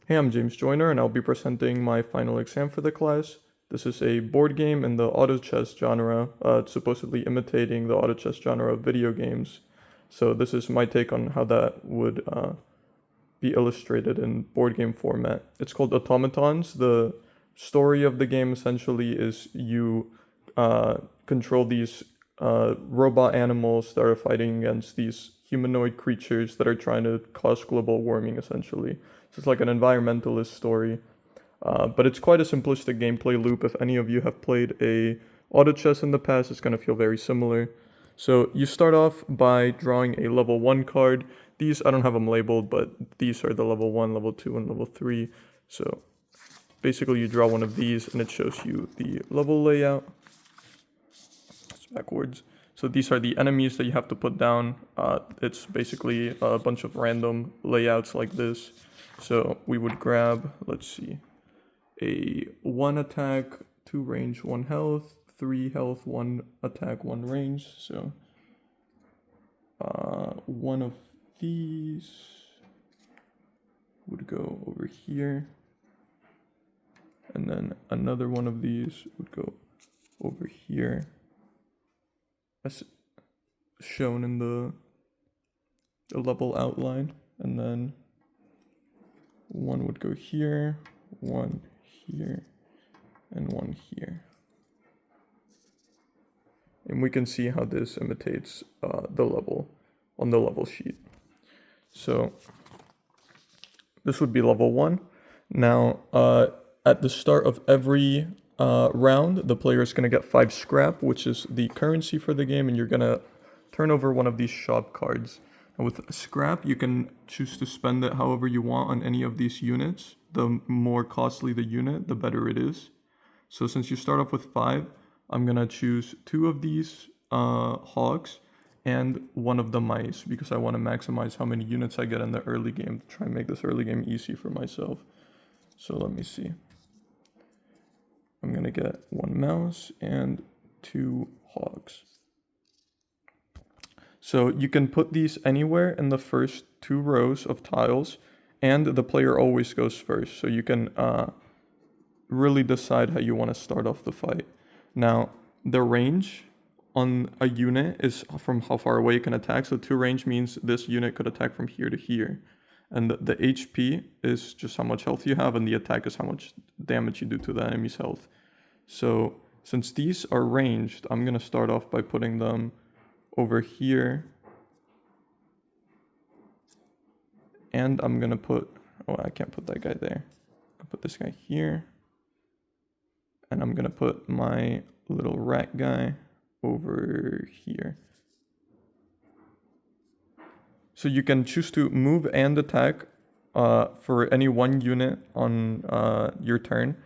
Hey, I'm James Joyner, and I'll be presenting my final exam for the class. This is a board game in the auto chess genre, supposedly imitating the auto chess genre of video games. So this is my take on how that would be illustrated in board game format. It's called Automatons. The story of the game essentially is you control these robot animals that are fighting against these humanoid creatures that are trying to cause global warming, essentially. So it's like an environmentalist story. But it's quite a simplistic gameplay loop. If any of you have played a auto chess in the past, it's going to feel very similar. So you start off by drawing a level 1 card. These, I don't have them labeled, but these are the level 1, level 2, and level 3. So basically you draw one of these and it shows you the level layout. It's backwards. So these are the enemies that you have to put down. It's basically a bunch of random layouts like this. So we would grab, let's see, a 1 attack, 2 range, 1 health, 3 health, 1 attack, 1 range. So one of these would go over here. And then another one of these would go over here, as shown in the level outline. And then one would go here, one here, and one here. And we can see how this imitates the level on the level sheet. So this would be level 1. Now, at the start of every round, the player is going to get 5 scrap, which is the currency for the game, and you're going to turn over one of these shop cards. And with scrap, you can choose to spend it however you want on any of these units. The more costly the unit, the better it is. So since you start off with 5, I'm going to choose 2 of these hogs and 1 of the mice because I want to maximize how many units I get in the early game to try and make this early game easy for myself. So let me see. I'm going to get 1 mouse and 2 hogs. So you can put these anywhere in the first 2 rows of tiles, and the player always goes first. So you can really decide how you want to start off the fight. Now, the range on a unit is from how far away it can attack. So 2 range means this unit could attack from here to here. And the HP is just how much health you have, and the attack is how much damage you do to the enemy's health. So since these are ranged, I'm going to start off by putting them over here. And I'm going to put, oh, I can't put that guy there. I'll put this guy here. And I'm going to put my little rat guy over here. So you can choose to move and attack for any 1 unit on your turn.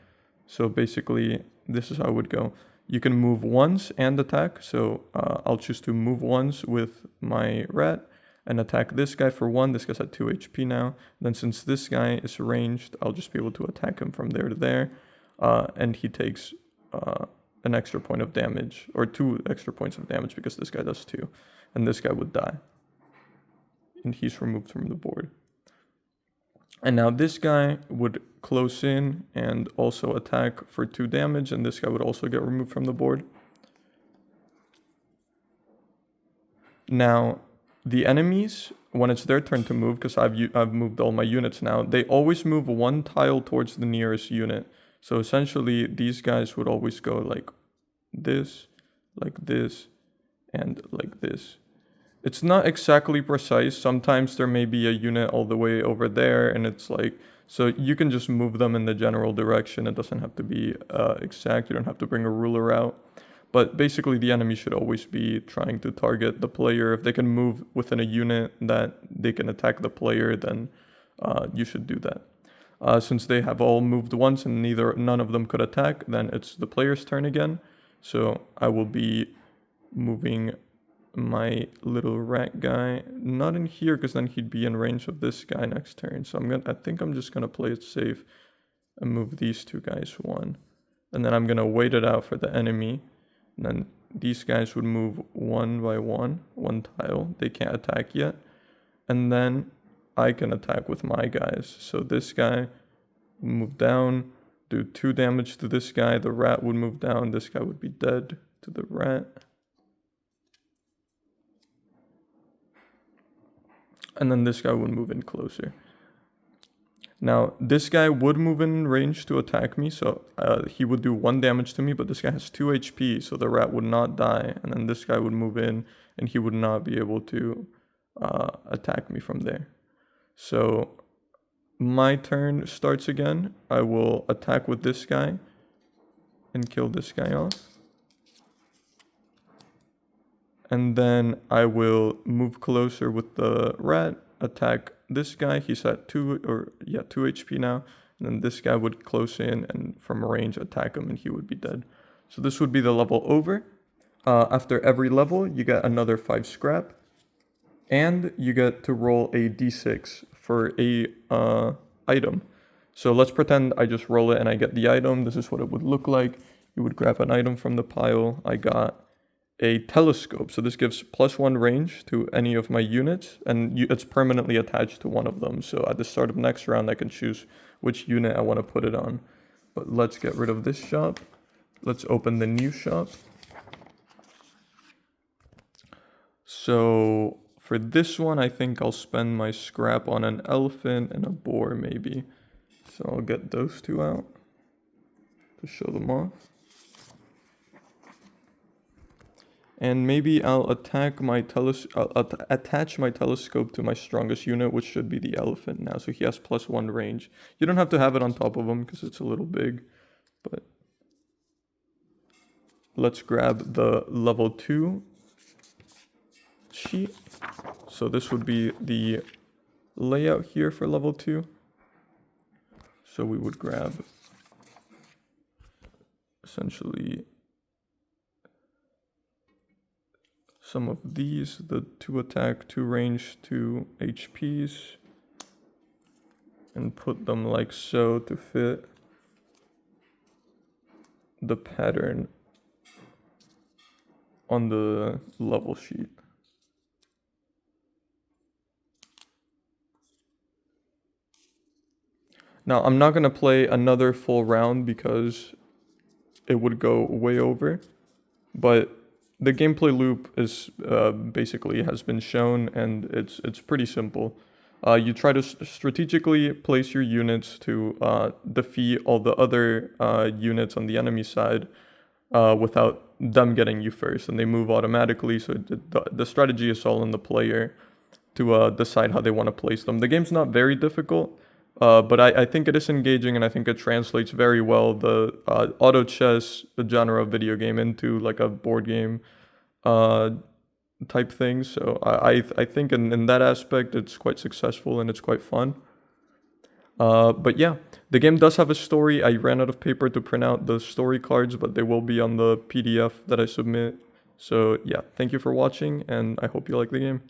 So basically, this is how it would go. You can move once and attack. So I'll choose to move once with my rat and attack this guy for 1. This guy's at 2 HP now. Then since this guy is ranged, I'll just be able to attack him from there to there. And he takes an extra point of damage, or 2 extra points of damage because this guy does 2. And this guy would die. And he's removed from the board. And now this guy would close in and also attack for 2 damage, and this guy would also get removed from the board. Now, the enemies, when it's their turn to move, because I've moved all my units now, they always move 1 tile towards the nearest unit. So essentially, these guys would always go like this, and like this. It's not exactly precise. Sometimes there may be a unit all the way over there, and it's like, so you can just move them in the general direction. It doesn't have to be exact. You don't have to bring a ruler out. But basically, the enemy should always be trying to target the player. If they can move within a unit that they can attack the player, then you should do that. Since they have all moved once and none of them could attack, then it's the player's turn again. So I will be moving my little rat guy not in here because then he'd be in range of this guy next turn. So I think I'm just gonna play it safe and move these 2 guys 1, and then I'm gonna wait it out for the enemy. And then these guys would move 1 by 1 tile. They can't attack yet, and then I can attack with my guys. So this guy move down, do 2 damage to this guy. The rat would move down. This guy would be dead to the rat. And then this guy would move in closer. Now, this guy would move in range to attack me, so he would do 1 damage to me, but this guy has 2 HP, so the rat would not die. And then this guy would move in, and he would not be able to attack me from there. So my turn starts again. I will attack with this guy and kill this guy off. And then I will move closer with the rat, attack this guy. He's at 2 HP now. And then this guy would close in and from range attack him and he would be dead. So this would be the level over. After every level, you get another 5 scrap. And you get to roll a d6 for a item. So let's pretend I just roll it and I get the item. This is what it would look like. You would grab an item from the pile. I got a telescope. So this gives +1 range to any of my units, and it's permanently attached to one of them. So at the start of next round, I can choose which unit I want to put it on. But let's get rid of this shop. Let's open the new shop. So for this one, I think I'll spend my scrap on an elephant and a boar maybe. So I'll get those 2 out to show them off. And maybe I'll attach my telescope to my strongest unit, which should be the elephant now. So he has +1 range. You don't have to have it on top of him because it's a little big. But let's grab the level 2 sheet. So this would be the layout here for level 2. So we would grab essentially some of these, the 2 attack, 2 range, 2 HPs, and put them like so to fit the pattern on the level sheet. Now, I'm not going to play another full round because it would go way over, but the gameplay loop is basically has been shown, and it's pretty simple. You try to strategically place your units to defeat all the other units on the enemy side without them getting you first, and they move automatically. So the strategy is all in the player to decide how they want to place them. The game's not very difficult, but I think it is engaging, and I think it translates very well the auto chess, the genre of video game, into like a board game type thing. So I think in that aspect it's quite successful and it's quite fun. But yeah, the game does have a story. I ran out of paper to print out the story cards, but they will be on the PDF that I submit. So yeah, thank you for watching, and I hope you like the game.